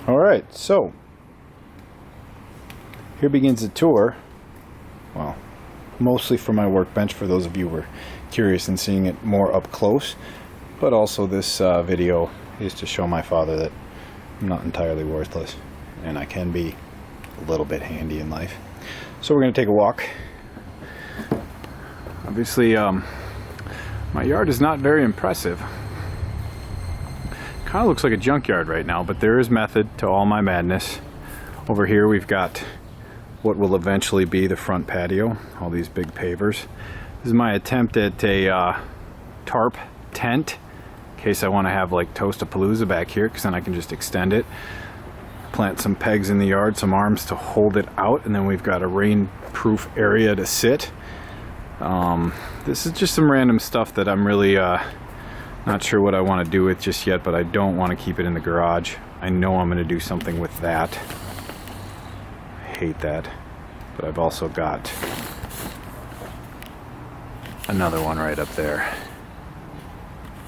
Alright, so here begins the tour. Well, mostly for my workbench, for those of you who are curious in seeing it more up close. But also this video is to show my father that I'm not entirely worthless and I can be a little bit handy in life. So we're going to take a walk. Obviously, my yard is not very impressive. Kind of looks like a junkyard right now, but there is method to all my madness. Over here we've got what will eventually be the front patio, all these big pavers. This is my attempt at a tarp tent, in case I want to have like Toastapalooza back here, because then I can just extend it. Plant some pegs in the yard, some arms to hold it out, and then we've got a rain-proof area to sit. This is just some random stuff that I'm really not sure what I want to do with just yet, but I don't want to keep it in the garage. I know I'm going to do something with that. I hate that. But I've also got another one right up there.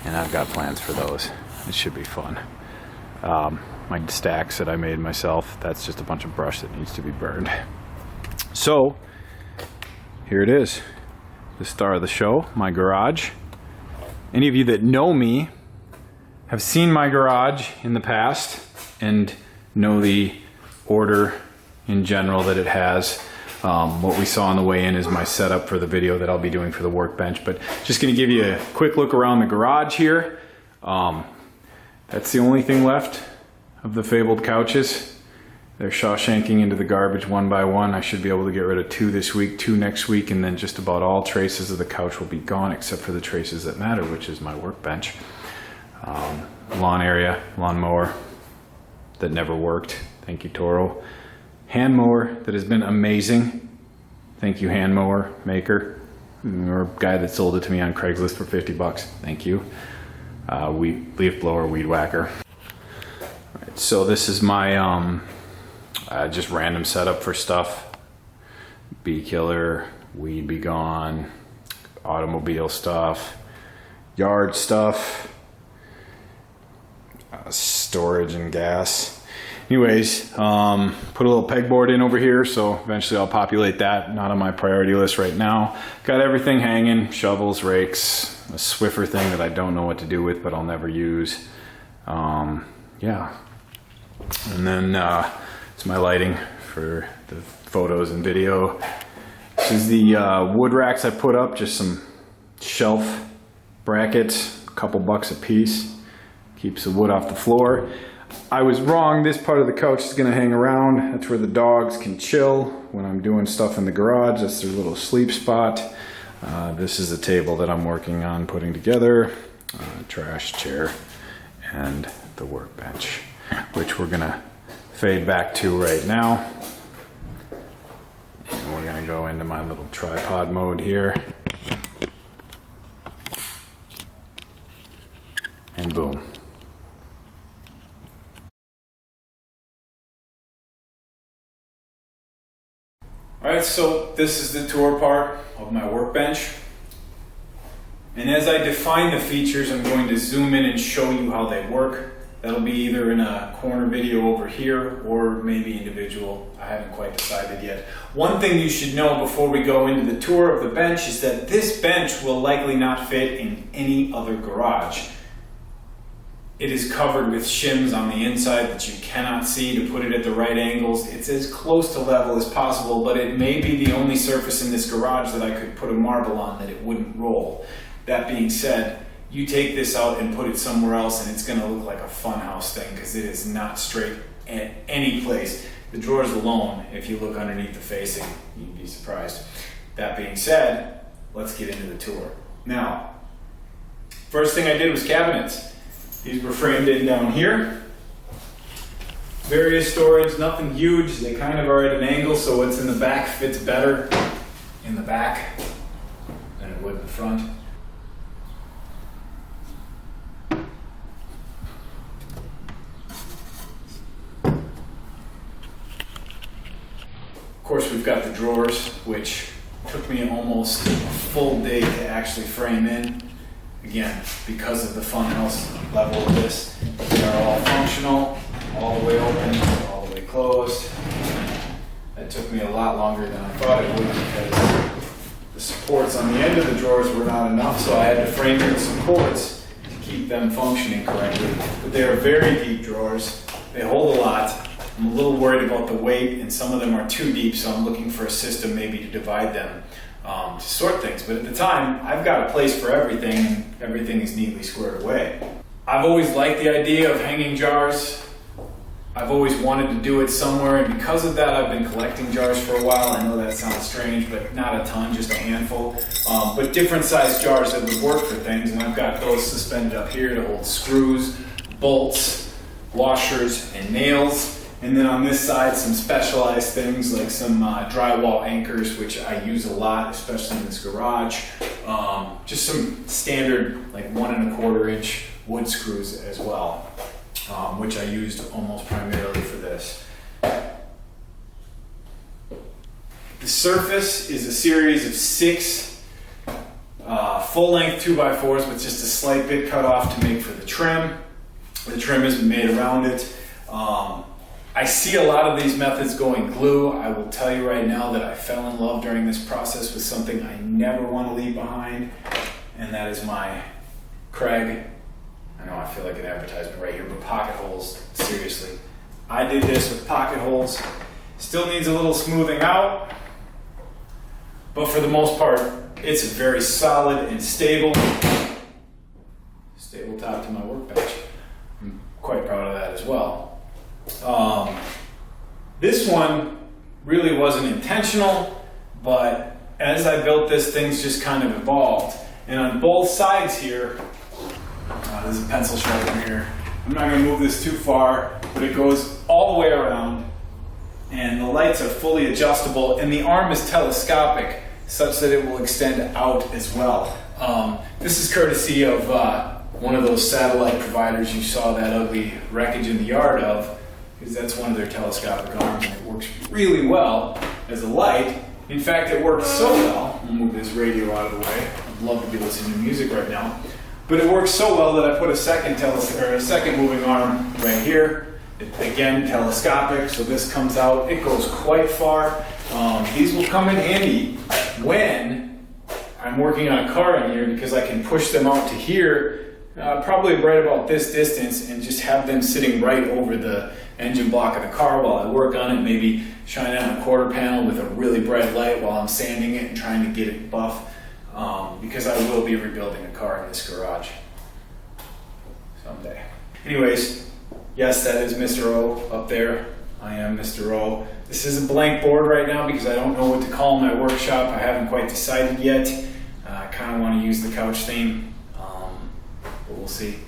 And I've got plans for those. It should be fun. My stacks that I made myself, that's just a bunch of brush that needs to be burned. So, here it is. The star of the show, my garage. Any of you that know me have seen my garage in the past and know the order in general that it has. What we saw on the way in is my setup for the video that I'll be doing for the workbench, but just going to give you a quick look around the garage here. That's the only thing left of the fabled couches. They're Shawshanking into the garbage one by one. I should be able to get rid of 2 this week, 2 next week, and then just about all traces of the couch will be gone except for the traces that matter, which is my workbench. Lawn area, lawnmower that never worked. Thank you, Toro. Hand mower that has been amazing. Thank you, hand mower maker, or guy that sold it to me on Craigslist for 50 bucks. Thank you. Leaf blower, weed whacker. All right, so this is my just random setup for stuff. Bee killer, weed be gone, automobile stuff, yard stuff, storage and gas. Anyways, put a little pegboard in over here, so eventually I'll populate that. Not on my priority list right now. Got everything hanging, shovels, rakes, a Swiffer thing that I don't know what to do with, but I'll never use. Yeah. And then it's my lighting for the photos and video. This is the wood racks I put up, just some shelf brackets, a couple bucks a piece. Keeps the wood off the floor. I was wrong, this part of the couch is gonna hang around. That's where the dogs can chill when I'm doing stuff in the garage. That's their little sleep spot. This is the table that I'm working on putting together. Trash chair and the workbench, which we're gonna fade back to right now. And we're gonna go into my little tripod mode here. And boom. Alright, so this is the tour part of my workbench. And as I define the features, I'm going to zoom in and show you how they work. That'll be either in a corner video over here or maybe individual. I haven't quite decided yet. One thing you should know before we go into the tour of the bench is that this bench will likely not fit in any other garage. It is covered with shims on the inside that you cannot see to put it at the right angles. It's as close to level as possible, but it may be the only surface in this garage that I could put a marble on that it wouldn't roll. That being said, you take this out and put it somewhere else and it's going to look like a funhouse thing because it is not straight at any place. The drawers alone, if you look underneath the facing, you'd be surprised. That being said, let's get into the tour. Now, first thing I did was cabinets. These were framed in down here. Various storage, nothing huge. They kind of are at an angle, so what's in the back fits better in the back than it would in the front. Of course, we've got the drawers, which took me almost a full day to actually frame in. Again, because of the funhouse level of this, they are all functional, all the way open. It took me a lot longer than I thought it would because the supports on the end of the drawers were not enough, so I had to frame in some supports to keep them functioning correctly. But they are very deep drawers. They hold a lot. I'm a little worried about the weight, and some of them are too deep, so I'm looking for a system maybe to divide them to sort things. But at the time, I've got a place for everything, and everything is neatly squared away. I've always liked the idea of hanging jars. I've always wanted to do it somewhere, and because of that, I've been collecting jars for a while. I know that sounds strange, but not a ton, just a handful. But different sized jars that would work for things, and I've got those suspended up here to hold screws, bolts, washers, and nails. And then on this side, some specialized things like some drywall anchors, which I use a lot, especially in this garage. Just some standard, like 1 1/4 inch wood screws as well, which I used almost primarily for this. The surface is a series of 6 full-length 2x4s with just a slight bit cut off to make for the trim. The trim has been made around it. I see a lot of these methods going glue. I will tell you right now that I fell in love during this process with something I never want to leave behind, and that is my Craig. I know I feel like an advertisement right here, but pocket holes, seriously. I did this with pocket holes. Still needs a little smoothing out, but for the most part, it's very solid and stable. Stable top to my workbench. I'm quite proud of that as well. This one really wasn't intentional, but as I built this, things just kind of evolved. And on both sides here, there's a pencil sharpener here. I'm not going to move this too far, but it goes all the way around, and the lights are fully adjustable, and the arm is telescopic, such that it will extend out as well. This is courtesy of one of those satellite providers you saw that ugly wreckage in the yard of, because that's one of their telescopic arms, and it works really well as a light. In fact, it works so well. I'll move this radio out of the way. I'd love to be listening to music right now. But it works so well that I put a second moving arm right here. Again, telescopic, so this comes out. It goes quite far. These will come in handy when I'm working on a car in here, because I can push them out to here, probably right about this distance, and just have them sitting right over the engine block of the car while I work on it, maybe shine it on a quarter panel with a really bright light while I'm sanding it and trying to get it buff, because I will be rebuilding a car in this garage someday. Anyways, yes, that is Mr. O up there. I am Mr. O. This is a blank board right now because I don't know what to call my workshop. I haven't quite decided yet. I kind of want to use the couch theme, but we'll see.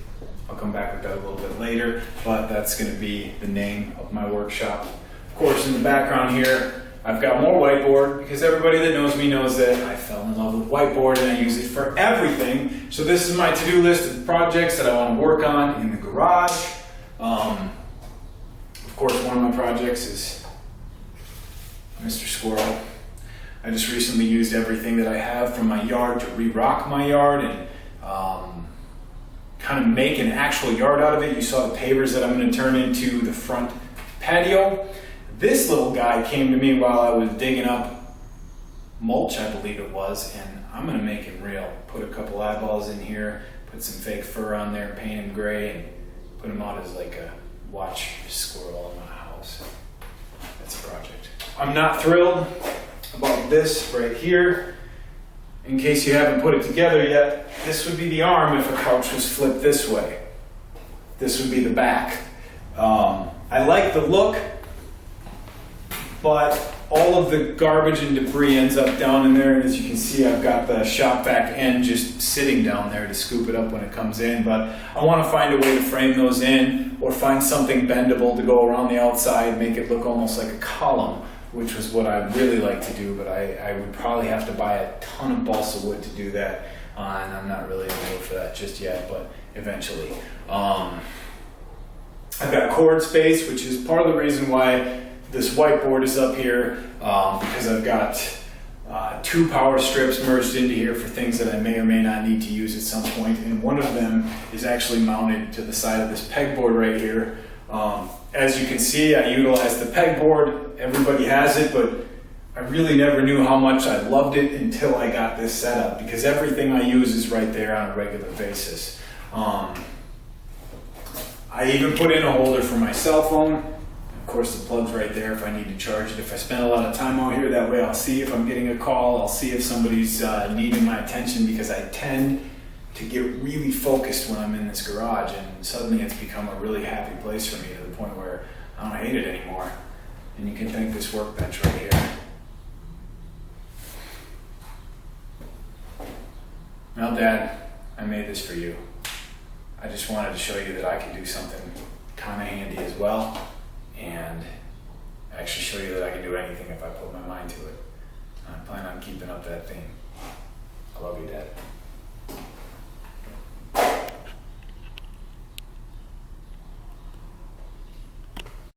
I'll come back with that a little bit later, but that's going to be the name of my workshop. Of course, in the background here, I've got more whiteboard, because everybody that knows me knows that I fell in love with whiteboard and I use it for everything. So this is my to-do list of projects that I want to work on in the garage. Of course, one of my projects is Mr. Squirrel. I just recently used everything that I have from my yard to re-rock my yard and kind of make an actual yard out of it. You saw the pavers that I'm going to turn into the front patio. This little guy came to me while I was digging up mulch, I believe it was, and I'm going to make him real. Put a couple eyeballs in here, put some fake fur on there, paint him gray, and put him out as like a watch squirrel in my house. That's a project. I'm not thrilled about this right here. In case you haven't put it together yet, this would be the arm if a couch was flipped this way. This would be the back. I like the look, but all of the garbage and debris ends up down in there, and as you can see, I've got the shop vac end just sitting down there to scoop it up when it comes in, but I want to find a way to frame those in, or find something bendable to go around the outside, make it look almost like a column, which was what I'd really like to do, but I would probably have to buy a ton of balsa wood to do that, and I'm not really in the mood for that just yet, but eventually. I've got cord space, which is part of the reason why this whiteboard is up here, because I've got 2 power strips merged into here for things that I may or may not need to use at some point, and one of them is actually mounted to the side of this pegboard right here, As you can see, I utilize the pegboard. Everybody has it, but I really never knew how much I loved it until I got this set up, because everything I use is right there on a regular basis. I even put in a holder for my cell phone. Of course, the plug's right there if I need to charge it. If I spend a lot of time out here, that way I'll see if I'm getting a call. I'll see if somebody's needing my attention, because I tend to get really focused when I'm in this garage, and suddenly it's become a really happy place for me, to the point where I don't hate it anymore. And you can thank this workbench right here. Well, Dad, I made this for you. I just wanted to show you that I can do something kind of handy as well, and actually show you that I can do anything if I put my mind to it. I plan on keeping up that theme. I love you, Dad.